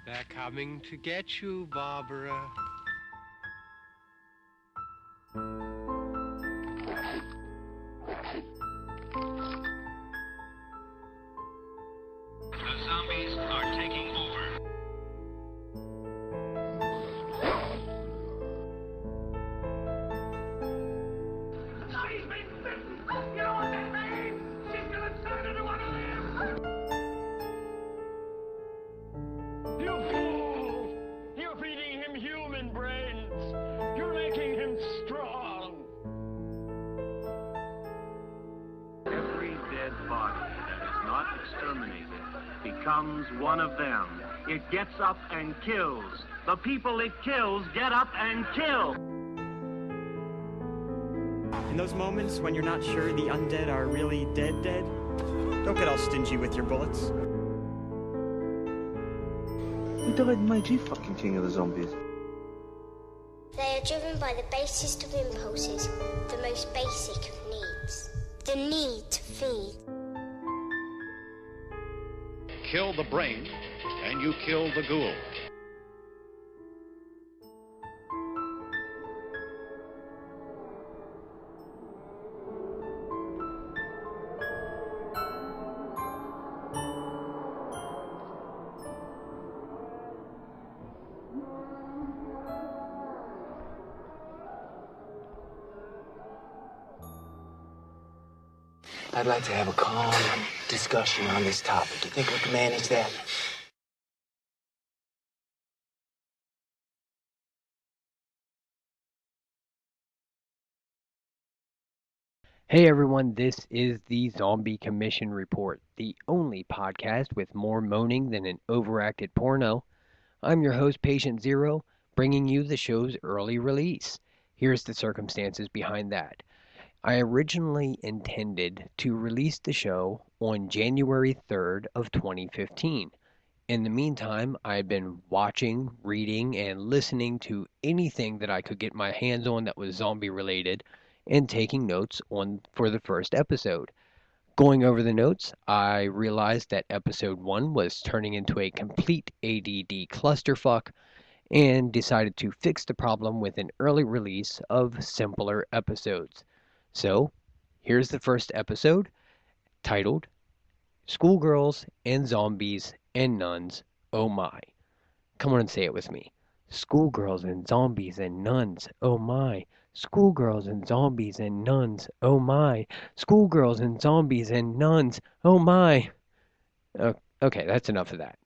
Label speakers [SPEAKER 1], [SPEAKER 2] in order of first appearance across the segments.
[SPEAKER 1] They're coming to get you, Barbara.
[SPEAKER 2] The zombies are taking over.
[SPEAKER 3] She's been bitten! You know what that means? She's gonna turn into one of them! You fool! You're feeding him human brains! You're making him strong!
[SPEAKER 4] Every dead body that is not exterminated becomes one of them. It gets up and kills. The people it kills get up and kill.
[SPEAKER 5] In those moments when you're not sure the undead are really dead, don't get all stingy with your bullets.
[SPEAKER 6] We died in my G fucking king of the zombies.
[SPEAKER 7] They are driven by the basest of impulses, the most basic of needs. The need to feed.
[SPEAKER 8] Kill the brain, and you kill the ghoul.
[SPEAKER 9] I'd like to have a calm discussion on this topic. You think we can manage that?
[SPEAKER 10] Hey everyone, this is the Zombie Commission Report, the only podcast with more moaning than an overacted porno. I'm your host, Patient Zero, bringing you the show's early release. Here's the circumstances behind that. I originally intended to release the show on January 3rd of 2015. In the meantime, I've been watching, reading, and listening to anything that I could get my hands on that was zombie related, and taking notes for the first episode. Going over the notes, I realized that episode 1 was turning into a complete ADD clusterfuck, and decided to fix the problem with an early release of simpler episodes. So, here's the first episode, titled Schoolgirls and Zombies and Nuns, Oh My. Come on and say it with me. Schoolgirls and zombies and nuns, oh my. Schoolgirls and zombies and nuns, oh my. Schoolgirls and zombies and nuns, oh my. Okay, that's enough of that.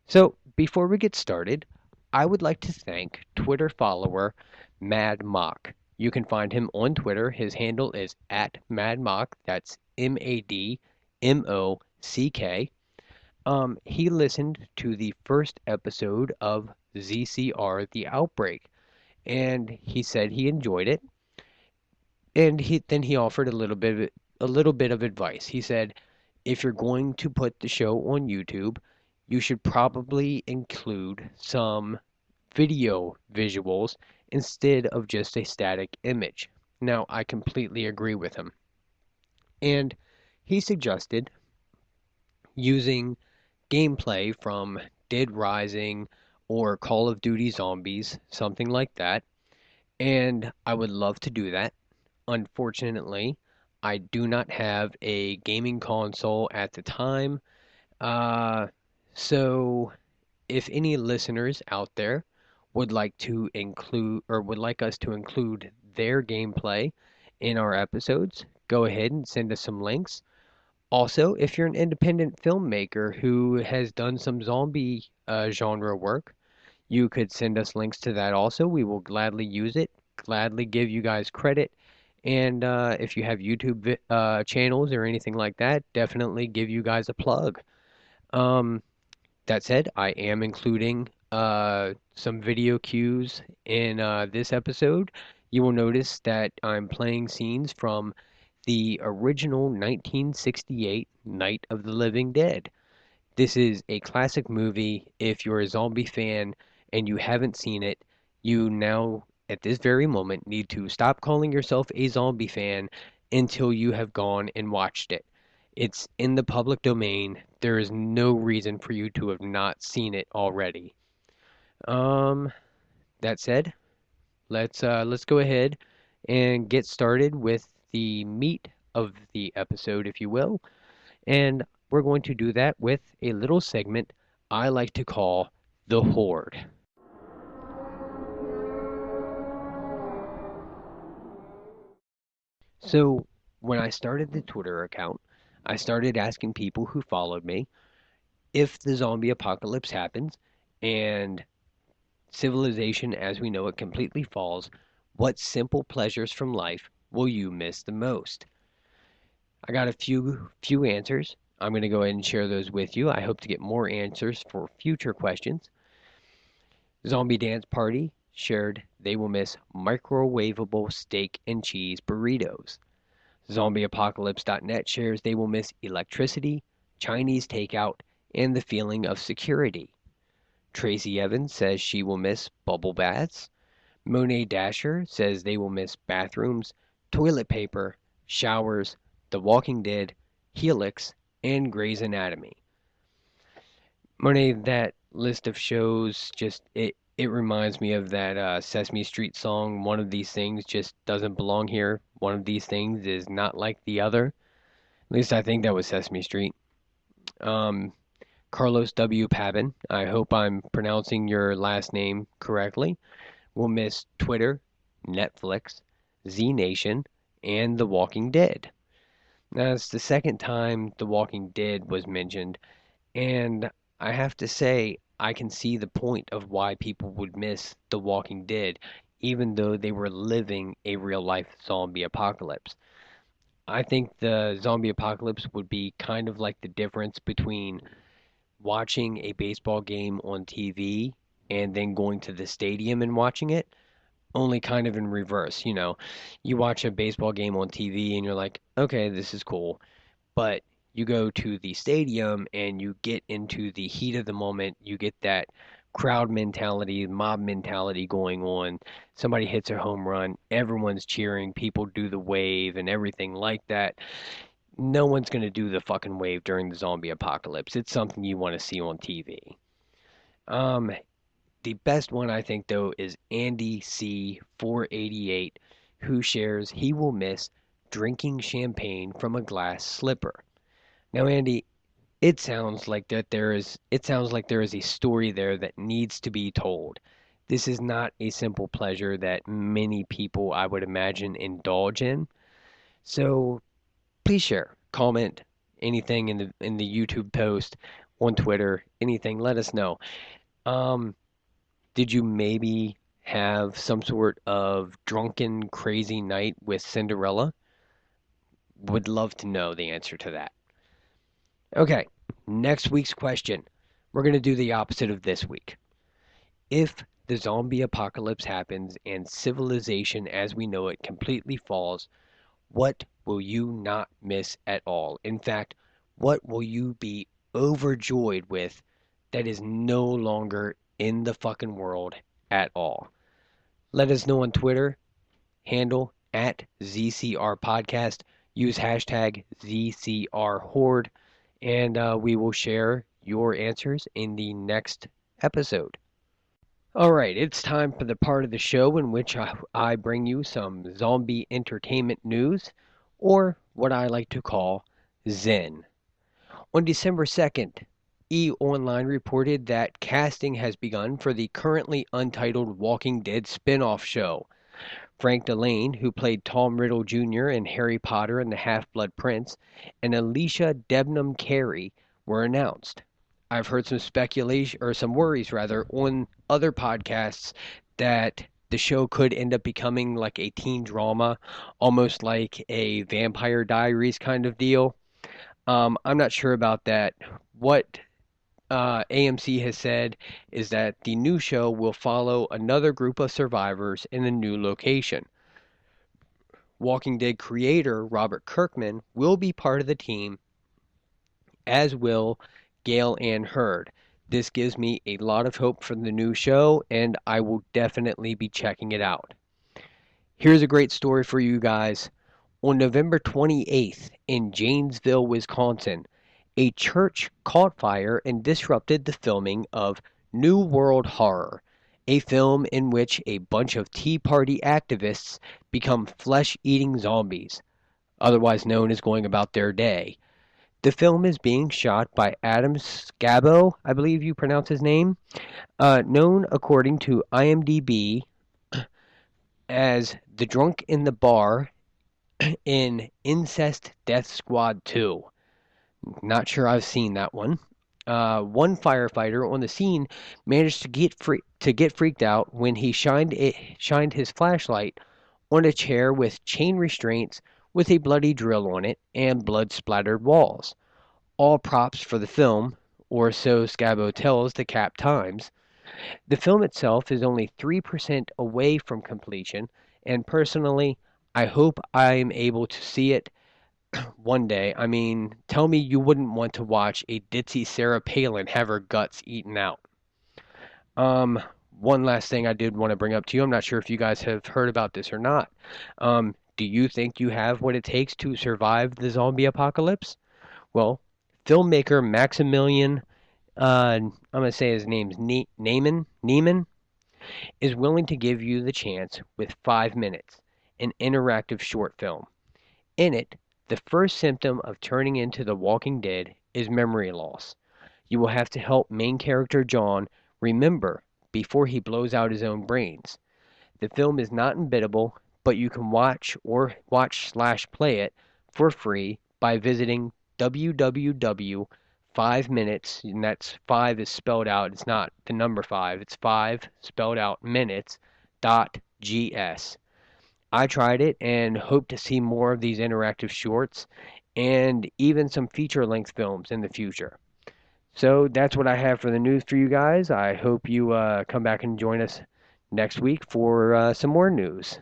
[SPEAKER 10] So, before we get started, I would like to thank Twitter follower Mad Mock. You can find him on Twitter. His handle is @MadMock. That's MadMock. He listened to the first episode of ZCR The Outbreak, and he said he enjoyed it. And then he offered a little bit of advice. He said, if you're going to put the show on YouTube, you should probably include some video visuals instead of just a static image. Now, I completely agree with him. And he suggested using gameplay from Dead Rising or Call of Duty Zombies, something like that. And I would love to do that. Unfortunately, I do not have a gaming console at the time. So if any listeners out there would like us to include their gameplay in our episodes, go ahead and send us some links. Also, if you're an independent filmmaker who has done some zombie genre work, you could send us links to that also. We will gladly use it, gladly give you guys credit. And if you have YouTube channels or anything like that, definitely give you guys a plug. That said, I am including some video cues in this episode. You will notice that I'm playing scenes from the original 1968 Night of the Living Dead. This is a classic movie. If you're a zombie fan and you haven't seen it, you now, at this very moment, need to stop calling yourself a zombie fan until you have gone and watched it. It's in the public domain. There is no reason for you to have not seen it already. That said, let's go ahead and get started with the meat of the episode, if you will. And we're going to do that with a little segment I like to call The Horde. So, when I started the Twitter account, I started asking people who followed me, if the zombie apocalypse happens and civilization as we know it completely falls, what simple pleasures from life will you miss the most? I got a few answers. I'm going to go ahead and share those with you. I hope to get more answers for future questions. Zombie Dance Party shared they will miss microwavable steak and cheese burritos. ZombieApocalypse.net shares they will miss electricity, Chinese takeout, and the feeling of security. Tracy Evans says she will miss bubble baths. Monet Dasher says they will miss bathrooms, toilet paper, showers, The Walking Dead, Helix, and Grey's Anatomy. Monet, that list of shows, it reminds me of that Sesame Street song, one of these things just doesn't belong here. One of these things is not like the other. At least I think that was Sesame Street. Carlos W. Pabin, I hope I'm pronouncing your last name correctly, will miss Twitter, Netflix, Z Nation, and The Walking Dead. Now, it's the second time The Walking Dead was mentioned, and I have to say, I can see the point of why people would miss The Walking Dead, even though they were living a real-life zombie apocalypse. I think the zombie apocalypse would be kind of like the difference between watching a baseball game on TV and then going to the stadium and watching it, only kind of in reverse. You watch a baseball game on TV and you're like, okay, this is cool. But you go to the stadium and you get into the heat of the moment. You get that crowd mentality, mob mentality going on. Somebody hits a home run, everyone's cheering, people do the wave and everything like that. No one's going to do the fucking wave during the zombie apocalypse. It's something you want to see on TV. The best one, I think, though, is Andy C488, who shares he will miss drinking champagne from a glass slipper. Now, Andy, it sounds like there is a story there that needs to be told. This is not a simple pleasure that many people, I would imagine, indulge in. So please share, comment, anything in the YouTube post, on Twitter, anything, let us know. Did you maybe have some sort of drunken, crazy night with Cinderella? Would love to know the answer to that. Okay, next week's question. We're going to do the opposite of this week. If the zombie apocalypse happens and civilization as we know it completely falls, what will you not miss at all? In fact, what will you be overjoyed with that is no longer in the fucking world at all? Let us know on Twitter, handle at ZCR Podcast. Use hashtag ZCR Horde, and we will share your answers in the next episode. Alright, it's time for the part of the show in which I bring you some zombie entertainment news, or what I like to call Zen. On December 2nd, E! Online reported that casting has begun for the currently untitled Walking Dead spin-off show. Frank Delane, who played Tom Riddle Jr. in Harry Potter and the Half-Blood Prince, and Alicia Debnam Carey were announced. I've heard some speculation, or some worries rather, on other podcasts that the show could end up becoming like a teen drama, almost like a Vampire Diaries kind of deal. I'm not sure about that. What AMC has said is that the new show will follow another group of survivors in a new location. Walking Dead creator Robert Kirkman will be part of the team, as will Gail Ann Hurd. This gives me a lot of hope for the new show, and I will definitely be checking it out. Here's a great story for you guys. On November 28th in Janesville, Wisconsin, a church caught fire and disrupted the filming of New World Horror, a film in which a bunch of Tea Party activists become flesh-eating zombies, otherwise known as going about their day. The film is being shot by Adam Scabo, I believe you pronounce his name, known according to IMDb as the drunk in the bar in Incest Death Squad 2. Not sure I've seen that one. One firefighter on the scene managed to get freaked out when he shined his flashlight on a chair with chain restraints with a bloody drill on it and blood-splattered walls. All props for the film, or so Scabo tells the Cap Times. The film itself is only 3% away from completion, and personally, I hope I'm able to see it one day. I mean, tell me you wouldn't want to watch a ditzy Sarah Palin have her guts eaten out. One last thing I did want to bring up to you. I'm not sure if you guys have heard about this or not. Do you think you have what it takes to survive the zombie apocalypse? Well, filmmaker Maximilian, I'm going to say his name's Neiman, is willing to give you the chance with 5 minutes, an interactive short film. In it, the first symptom of turning into The Walking Dead is memory loss. You will have to help main character John remember before he blows out his own brains. The film is not embeddable, but you can watch/play it for free by visiting www.5minutes, and that's 5 is spelled out, it's not the number 5, it's 5 spelled out minutes.gs. I tried it and hope to see more of these interactive shorts and even some feature-length films in the future. So that's what I have for the news for you guys. I hope you come back and join us next week for some more news.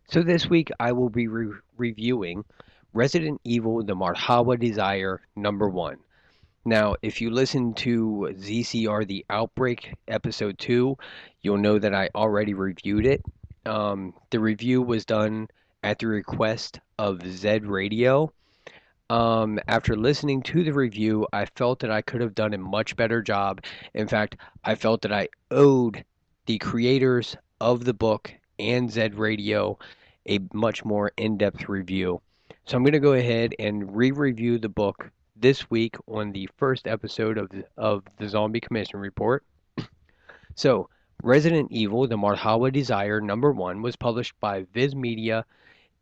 [SPEAKER 10] So this week I will be reviewing Resident Evil The Marhawa Desire #1. Now, if you listen to ZCR The Outbreak Episode 2, you'll know that I already reviewed it. The review was done at the request of Z Radio. After listening to the review, I felt that I could have done a much better job. In fact, I felt that I owed the creators of the book and Z Radio a much more in-depth review. So I'm going to go ahead and re-review the book this week on the first episode of the Zombie Commission Report. So, Resident Evil The Marhawa Desire #1 was published by Viz Media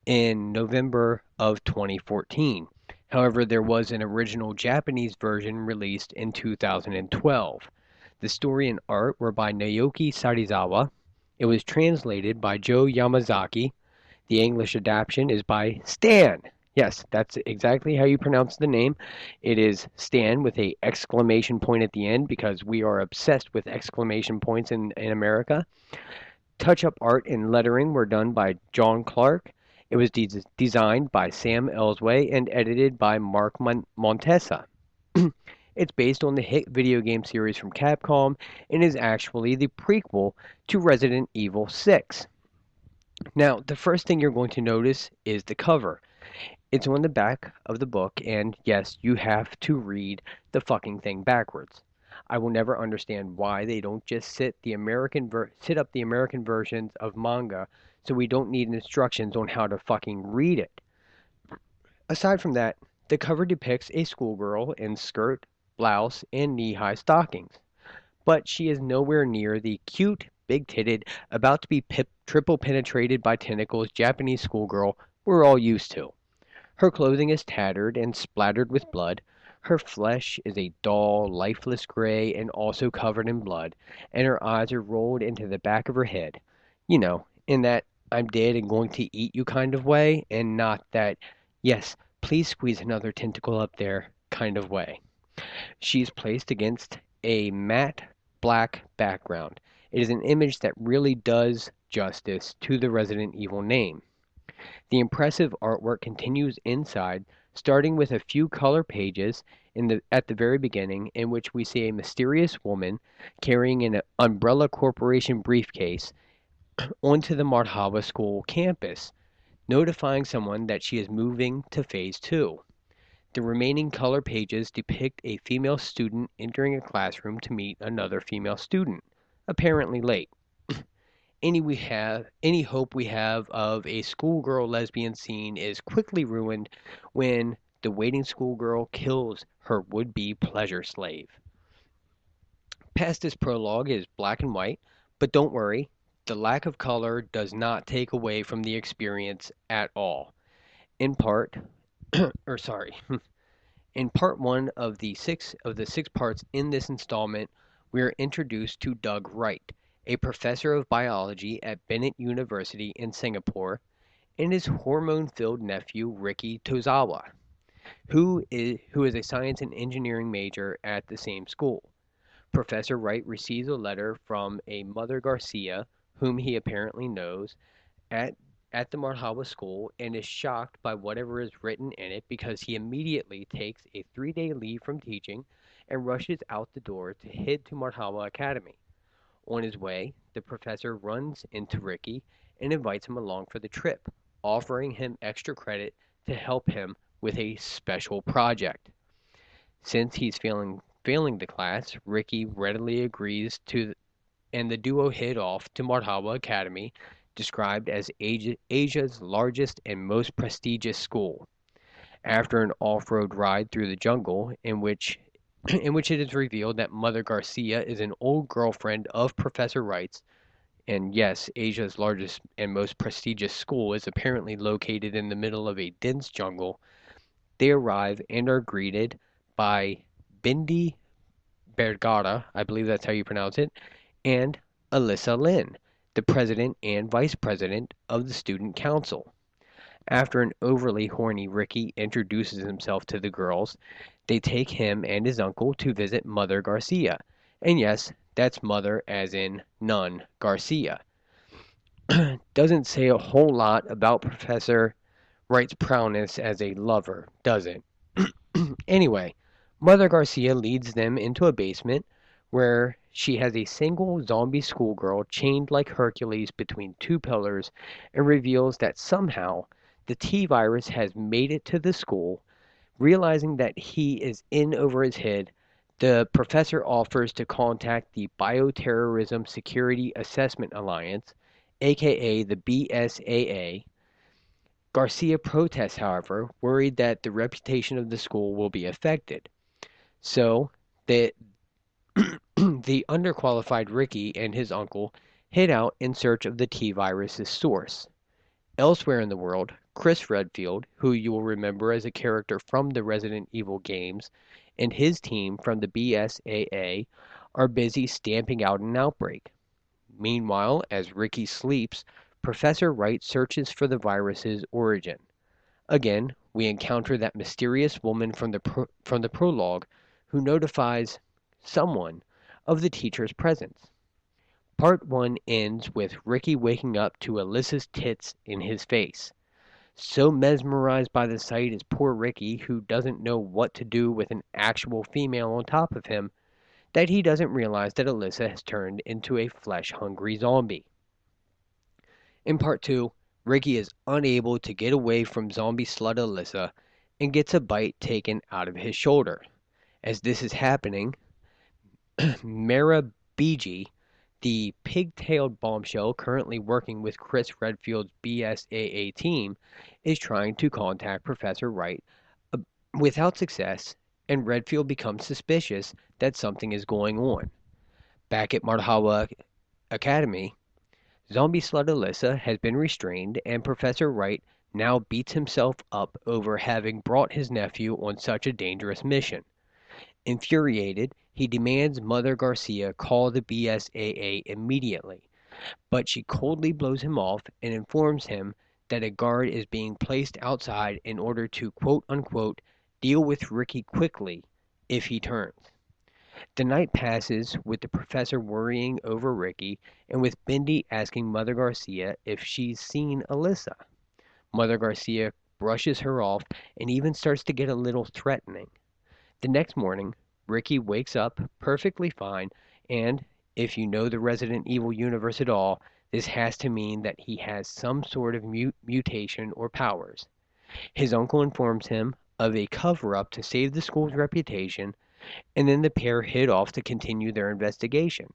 [SPEAKER 10] in November of 2014. However, there was an original Japanese version released in 2012. The story and art were by Naoki Sarizawa. It was translated by Joe Yamazaki. The English adaptation is by Stan. Yes, that's exactly how you pronounce the name. It is Stan with a exclamation point at the end because we are obsessed with exclamation points in America. Touch-up art and lettering were done by John Clark. It was designed by Sam Elsway and edited by Mark Montesa. It's based on the hit video game series from Capcom and is actually the prequel to Resident Evil 6. Now, the first thing you're going to notice is the cover. It's on the back of the book, and yes, you have to read the fucking thing backwards. I will never understand why they don't just sit up the American versions of manga so we don't need instructions on how to fucking read it. Aside from that, the cover depicts a schoolgirl in skirt, blouse, and knee-high stockings. But she is nowhere near the cute, big-titted, about to be triple penetrated by tentacles Japanese schoolgirl we're all used to. Her clothing is tattered and splattered with blood. Her flesh is a dull, lifeless gray and also covered in blood, and her eyes are rolled into the back of her head. You know, in that I'm dead and going to eat you kind of way, and not that, yes, please squeeze another tentacle up there kind of way. She's placed against a matte black background. It is an image that really does justice to the Resident Evil name. The impressive artwork continues inside, starting with a few color pages at the very beginning, in which we see a mysterious woman carrying an Umbrella Corporation briefcase onto the Marhawa School campus, notifying someone that she is moving to Phase 2. The remaining color pages depict a female student entering a classroom to meet another female student, apparently late. Any hope we have of a schoolgirl lesbian scene is quickly ruined when the waiting schoolgirl kills her would-be pleasure slave. Past this prologue is black and white, but don't worry, the lack of color does not take away from the experience at all. In part, in part one of the six parts in this installment, we are introduced to Doug Wright, a professor of biology at Bennett University in Singapore, and his hormone-filled nephew Ricky Tozawa, who is a science and engineering major at the same school. Professor Wright receives a letter from a Mother Garcia, whom he apparently knows, at the Marhawa school, and is shocked by whatever is written in it because he immediately takes a 3-day leave from teaching and rushes out the door to head to Marhawa Academy. On his way, the professor runs into Ricky and invites him along for the trip, offering him extra credit to help him with a special project. Since he's failing the class, Ricky readily agrees and the duo head off to Marhawa Academy, described as Asia's largest and most prestigious school. After an off-road ride through the jungle, in which it is revealed that Mother Garcia is an old girlfriend of Professor Wright's, and yes, Asia's largest and most prestigious school is apparently located in the middle of a dense jungle, they arrive and are greeted by Bindi Bergara, I believe that's how you pronounce it, and Alyssa Lin, the president and vice president of the student council. After an overly horny Ricky introduces himself to the girls, they take him and his uncle to visit Mother Garcia. And yes, that's Mother as in Nun Garcia. Doesn't say a whole lot about Professor Wright's prowess as a lover, does it? Anyway, Mother Garcia leads them into a basement where she has a single zombie schoolgirl chained like Hercules between two pillars and reveals that somehow the T-virus has made it to the school. Realizing that he is in over his head, the professor offers to contact the Bioterrorism Security Assessment Alliance, aka the BSAA. Garcia protests, however, worried that the reputation of the school will be affected. So, the underqualified Ricky and his uncle head out in search of the T-virus's source. Elsewhere in the world, Chris Redfield, who you will remember as a character from the Resident Evil games, and his team from the BSAA are busy stamping out an outbreak. Meanwhile, as Ricky sleeps, Professor Wright searches for the virus's origin. Again, we encounter that mysterious woman from the prologue who notifies someone of the teacher's presence. Part 1 ends with Ricky waking up to Alyssa's tits in his face. So mesmerized by the sight is poor Ricky, who doesn't know what to do with an actual female on top of him, that he doesn't realize that Alyssa has turned into a flesh-hungry zombie. In Part 2, Ricky is unable to get away from zombie slut Alyssa and gets a bite taken out of his shoulder. As this is happening, Mara Beji, the pig-tailed bombshell currently working with Chris Redfield's BSAA team, is trying to contact Professor Wright without success, and Redfield becomes suspicious that something is going on. Back at Marhawa Academy, zombie slut Alyssa has been restrained, and Professor Wright now beats himself up over having brought his nephew on such a dangerous mission. Infuriated, he demands Mother Garcia call the BSAA immediately, but she coldly blows him off and informs him that a guard is being placed outside in order to quote-unquote deal with Ricky quickly if he turns. The night passes with the professor worrying over Ricky and with Bindi asking Mother Garcia if she's seen Alyssa. Mother Garcia brushes her off and even starts to get a little threatening. The next morning, Ricky wakes up perfectly fine, and if you know the Resident Evil universe at all, this has to mean that he has some sort of mutation or powers. His uncle informs him of a cover-up to save the school's reputation, and then the pair head off to continue their investigation.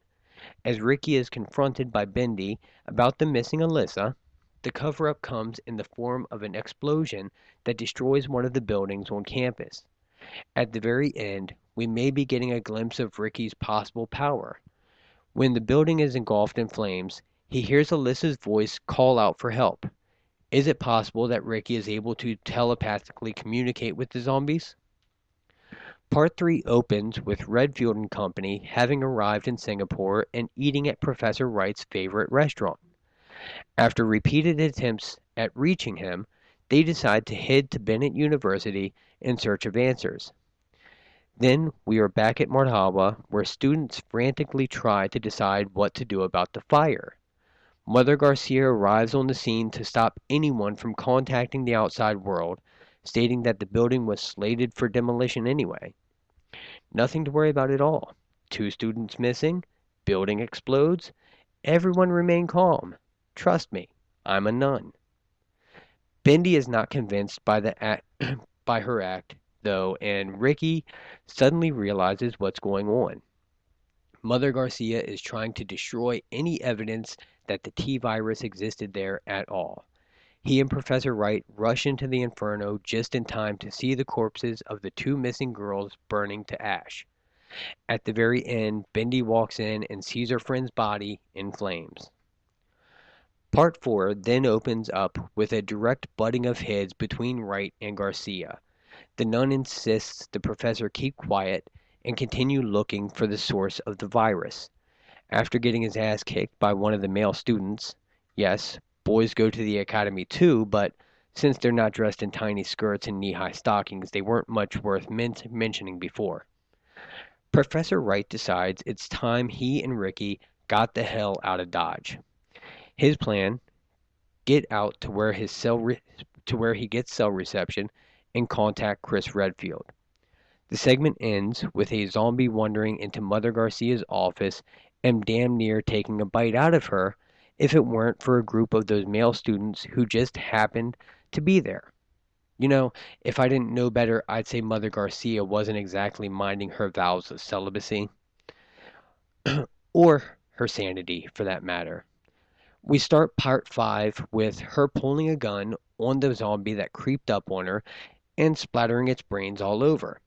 [SPEAKER 10] As Ricky is confronted by Bendy about the missing Alyssa, the cover-up comes in the form of an explosion that destroys one of the buildings on campus. At the very end, we may be getting a glimpse of Ricky's possible power. When the building is engulfed in flames, he hears Alyssa's voice call out for help. Is it possible that Ricky is able to telepathically communicate with the zombies? Part 3 opens with Redfield and company having arrived in Singapore and eating at Professor Wright's favorite restaurant. After repeated attempts at reaching him, they decide to head to Bennett University in search of answers. Then we are back at Marhawa, where students frantically try to decide what to do about the fire. Mother Garcia arrives on the scene to stop anyone from contacting the outside world, stating that the building was slated for demolition anyway. Nothing to worry about at all. 2 students missing, building explodes, everyone remain calm. Trust me, I'm a nun. Bendy is not convinced by her act, though, and Ricky suddenly realizes what's going on. Mother Garcia is trying to destroy any evidence that the T-virus existed there at all. He and Professor Wright rush into the inferno just in time to see the corpses of the 2 missing girls burning to ash. At the very end, Bendy walks in and sees her friend's body in flames. Part 4 then opens up with a direct butting of heads between Wright and Garcia. The nun insists the professor keep quiet and continue looking for the source of the virus. After getting his ass kicked by one of the male students, yes, boys go to the academy too, but since they're not dressed in tiny skirts and knee-high stockings, they weren't much worth mentioning before. Professor Wright decides it's time he and Ricky got the hell out of Dodge. His plan: get out to where he gets cell reception and contact Chris Redfield. The segment ends with a zombie wandering into Mother Garcia's office and damn near taking a bite out of her if it weren't for a group of those male students who just happened to be there. You know, if I didn't know better, I'd say Mother Garcia wasn't exactly minding her vows of celibacy. Or her sanity, for that matter. We start part 5 with her pulling a gun on the zombie that creeped up on her and splattering its brains all over.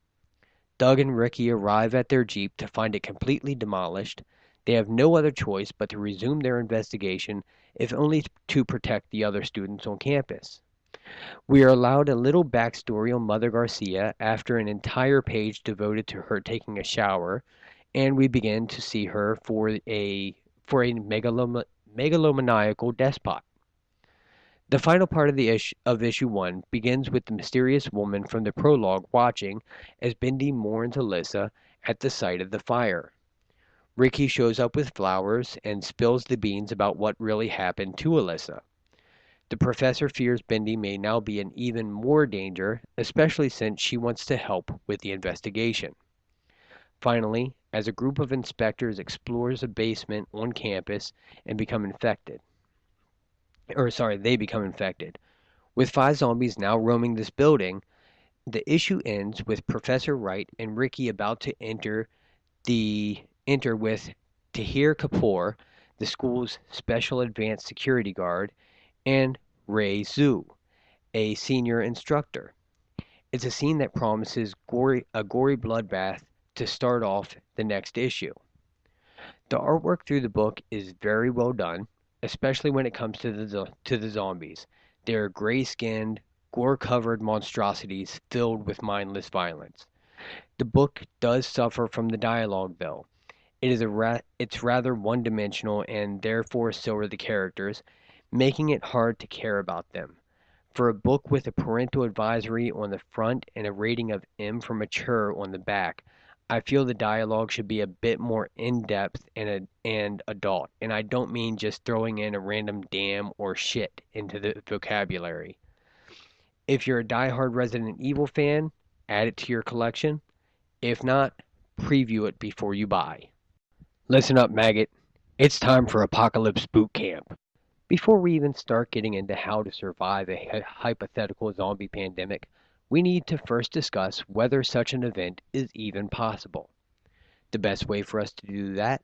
[SPEAKER 10] Doug and Ricky arrive at their Jeep to find it completely demolished. They have no other choice but to resume their investigation, if only to protect the other students on campus. We are allowed a little backstory on Mother Garcia after an entire page devoted to her taking a shower, and we begin to see her for a megalomaniacal despot. The final part of issue 1 begins with the mysterious woman from the prologue watching as Bendy mourns Alyssa at the site of the fire. Ricky shows up with flowers and spills the beans about what really happened to Alyssa. The professor fears Bendy may now be in even more danger, especially since she wants to help with the investigation. Finally, as a group of inspectors explores a basement on campus and become infected. They become infected. With 5 zombies now roaming this building, the issue ends with Professor Wright and Ricky about to enter with Tahir Kapoor, the school's special advanced security guard, and Ray Zhu, a senior instructor. It's a scene that promises a gory bloodbath to start off the next issue. The artwork through the book is very well done, especially when it comes to the zombies. They are gray-skinned, gore-covered monstrosities filled with mindless violence. The book does suffer from the dialogue, though. It's rather one-dimensional, and therefore so are the characters, making it hard to care about them. For a book with a parental advisory on the front and a rating of M for mature on the back, I feel the dialogue should be a bit more in-depth and adult, and I don't mean just throwing in a random damn or shit into the vocabulary. If you're a die-hard Resident Evil fan, add it to your collection. If not, preview it before you buy. Listen up, maggot. It's time for Apocalypse Boot Camp. Before we even start getting into how to survive a hypothetical zombie pandemic, we need to first discuss whether such an event is even possible. The best way for us to do that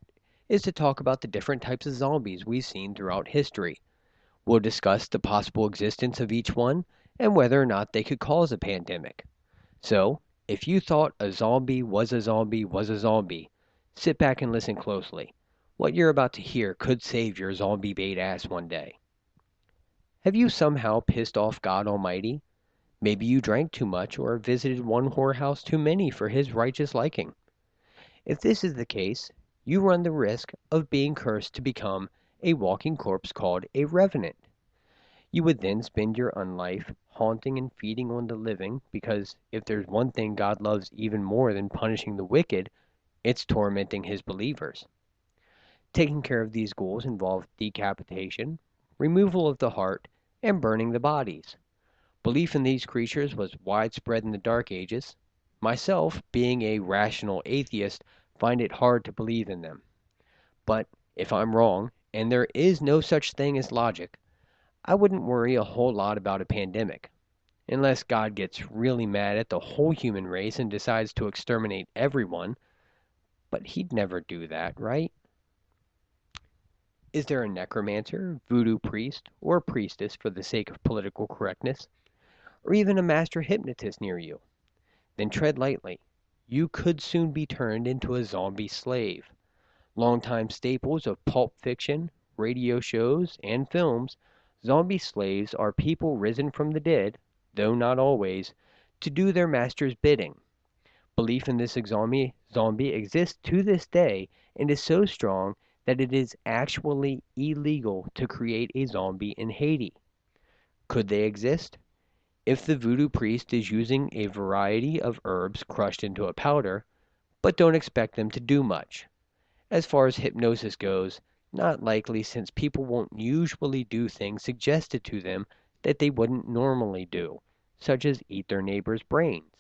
[SPEAKER 10] is to talk about the different types of zombies we've seen throughout history. We'll discuss the possible existence of each one and whether or not they could cause a pandemic. So, if you thought a zombie was a zombie was a zombie, sit back and listen closely. What you're about to hear could save your zombie bait ass one day. Have you somehow pissed off God Almighty? Maybe you drank too much or visited one whorehouse too many for his righteous liking. If this is the case, you run the risk of being cursed to become a walking corpse called a revenant. You would then spend your unlife haunting and feeding on the living, because if there's one thing God loves even more than punishing the wicked, it's tormenting his believers. Taking care of these ghouls involved decapitation, removal of the heart, and burning the bodies. Belief in these creatures was widespread in the Dark Ages. Myself, being a rational atheist, find it hard to believe in them. But if I'm wrong, and there is no such thing as logic, I wouldn't worry a whole lot about a pandemic. Unless God gets really mad at the whole human race and decides to exterminate everyone. But he'd never do that, right? Is there a necromancer, voodoo priest, or priestess for the sake of political correctness? Or even a master hypnotist near you? Then tread lightly. You could soon be turned into a zombie slave. Longtime staples of pulp fiction, radio shows, and films, zombie slaves are people risen from the dead, though not always, to do their master's bidding. Belief in this zombie exists to this day and is so strong that it is actually illegal to create a zombie in Haiti. Could they exist? If the voodoo priest is using a variety of herbs crushed into a powder, but don't expect them to do much. As far as hypnosis goes, not likely, since people won't usually do things suggested to them that they wouldn't normally do, such as eat their neighbor's brains.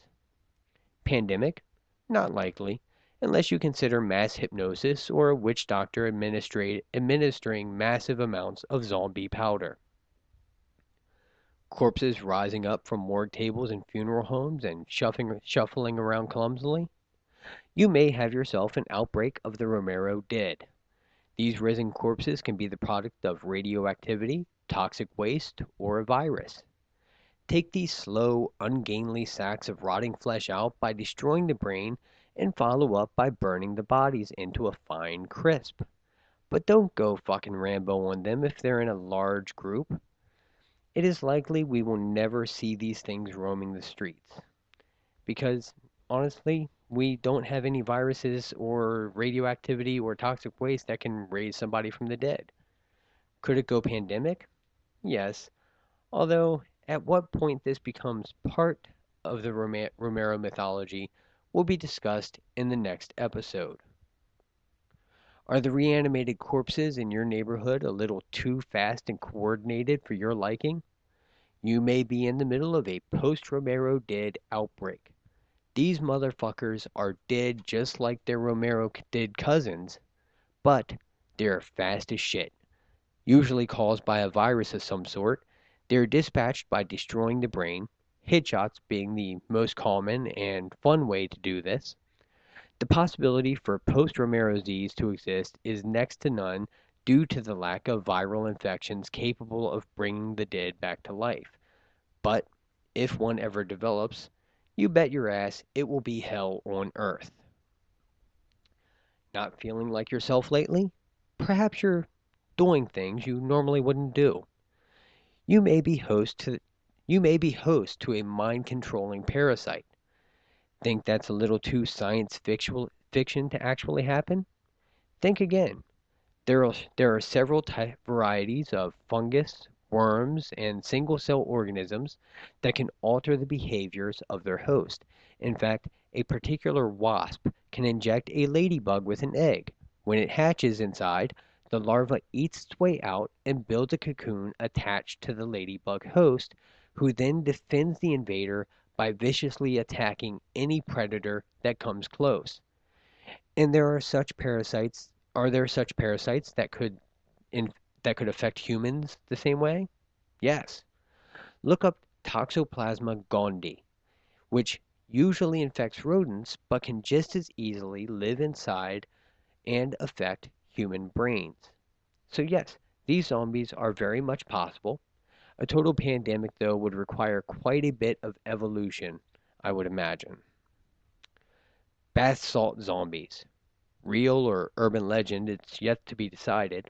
[SPEAKER 10] Pandemic? Not likely, unless you consider mass hypnosis or a witch doctor administering massive amounts of zombie powder. Corpses rising up from morgue tables in funeral homes and shuffling around clumsily. You may have yourself an outbreak of the Romero dead. These risen corpses can be the product of radioactivity, toxic waste, or a virus. Take these slow, ungainly sacks of rotting flesh out by destroying the brain and follow up by burning the bodies into a fine crisp. But don't go fucking Rambo on them if they're in a large group. It is likely we will never see these things roaming the streets. Because, honestly, we don't have any viruses or radioactivity or toxic waste that can raise somebody from the dead. Could it go pandemic? Yes. Although, at what point this becomes part of the Romero mythology will be discussed in the next episode. Are the reanimated corpses in your neighborhood a little too fast and coordinated for your liking? You may be in the middle of a post-Romero dead outbreak. These motherfuckers are dead just like their Romero dead cousins, but they're fast as shit. Usually caused by a virus of some sort, they're dispatched by destroying the brain, headshots being the most common and fun way to do this. The possibility for post-Romero disease to exist is next to none due to the lack of viral infections capable of bringing the dead back to life. But if one ever develops, you bet your ass it will be hell on earth. Not feeling like yourself lately? Perhaps you're doing things you normally wouldn't do. You may be host to a mind-controlling parasite. Think that's a little too science fiction to actually happen? Think again. There are several varieties of fungus, worms, and single-cell organisms that can alter the behaviors of their host. In fact, a particular wasp can inject a ladybug with an egg. When it hatches inside, the larva eats its way out and builds a cocoon attached to the ladybug host, who then defends the invader by viciously attacking any predator that comes close. And there are such parasites. Are there such parasites that could affect humans the same way? Yes. Look up Toxoplasma gondii, which usually infects rodents but can just as easily live inside and affect human brains. So yes, these zombies are very much possible. A total pandemic, though, would require quite a bit of evolution, I would imagine. Bath salt zombies. Real or urban legend, it's yet to be decided.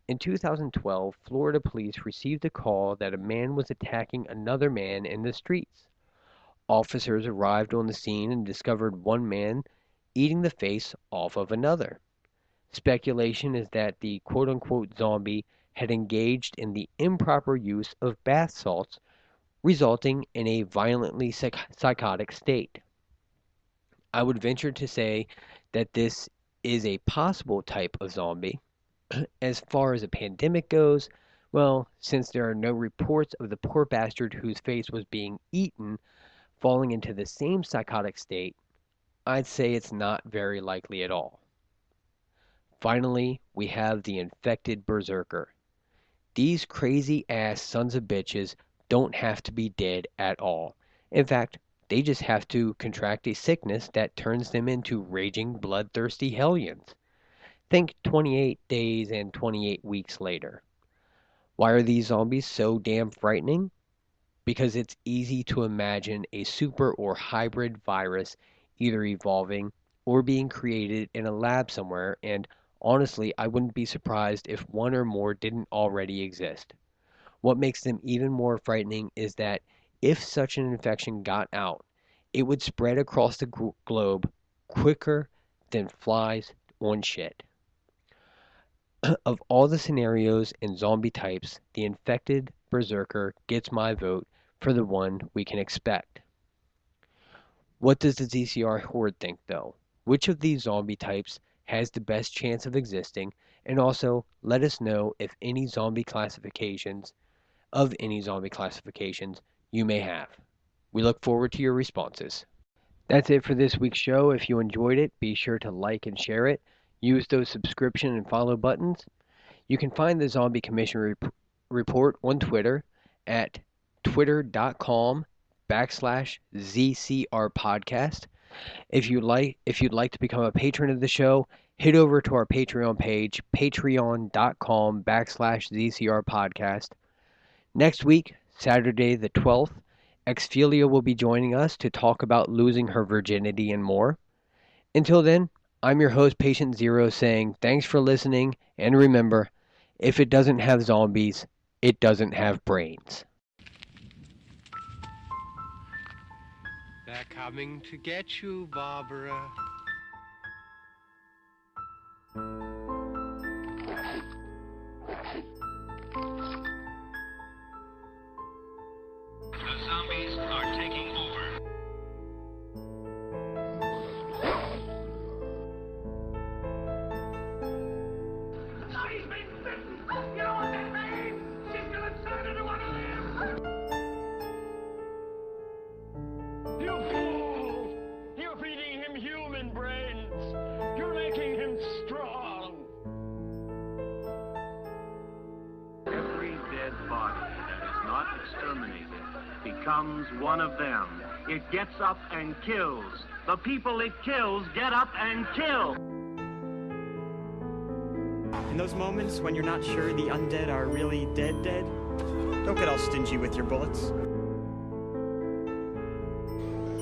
[SPEAKER 10] In 2012, Florida police received a call that a man was attacking another man in the streets. Officers arrived on the scene and discovered one man eating the face off of another. Speculation is that the quote-unquote zombie had engaged in the improper use of bath salts, resulting in a violently psychotic state. I would venture to say that this is a possible type of zombie. As far as a pandemic goes, well, since there are no reports of the poor bastard whose face was being eaten falling into the same psychotic state, I'd say it's not very likely at all. Finally, we have the infected berserker. These crazy ass sons of bitches don't have to be dead at all. In fact, they just have to contract a sickness that turns them into raging bloodthirsty hellions. Think 28 days and 28 weeks later. Why are these zombies so damn frightening? Because it's easy to imagine a super or hybrid virus either evolving or being created in a lab somewhere, and honestly, I wouldn't be surprised if one or more didn't already exist. What makes them even more frightening is that if such an infection got out, it would spread across the globe quicker than flies on shit. Of all the scenarios and zombie types, the infected berserker gets my vote for the one we can expect. What does the ZCR Horde think, though? Which of these zombie types has the best chance of existing? And also, let us know if any zombie classifications you may have. We look forward to your responses. That's it for this week's show. If you enjoyed it, be sure to like and share it. Use those subscription and follow buttons. You can find the Zombie Commission report on Twitter at twitter.com/ZCR podcast. If you'd like to become a patron of the show, head over to our Patreon page, patreon.com/ZCR podcast. Next week, Saturday the 12th, Expelia will be joining us to talk about losing her virginity and more. Until then, I'm your host, Patient Zero, saying thanks for listening, and remember, if it doesn't have zombies, it doesn't have brains.
[SPEAKER 1] They're coming to get you, Barbara.
[SPEAKER 2] The zombies are taking over.
[SPEAKER 3] He's been bitten! You know what that means? She's gonna turn into one of them! You fool! You're feeding him human brains! You're making him strong!
[SPEAKER 4] Every dead body that is not exterminated becomes one of them. It gets up and kills. The people it kills get up and kill.
[SPEAKER 5] In those moments when you're not sure the undead are really dead, don't get all stingy with your bullets.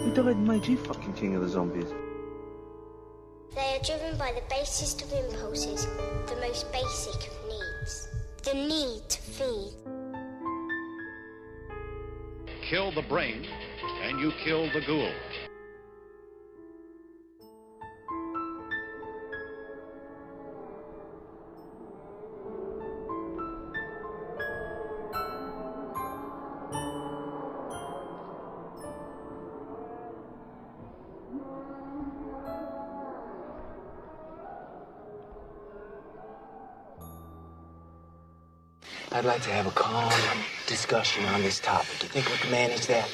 [SPEAKER 6] Who died my G fucking king of the zombies?
[SPEAKER 7] They are driven by the basest of impulses, the most basic of needs. The need to feed.
[SPEAKER 8] Kill the brain, and you kill the ghoul.
[SPEAKER 9] I'd like to have a calm discussion on this topic. You think we can manage that?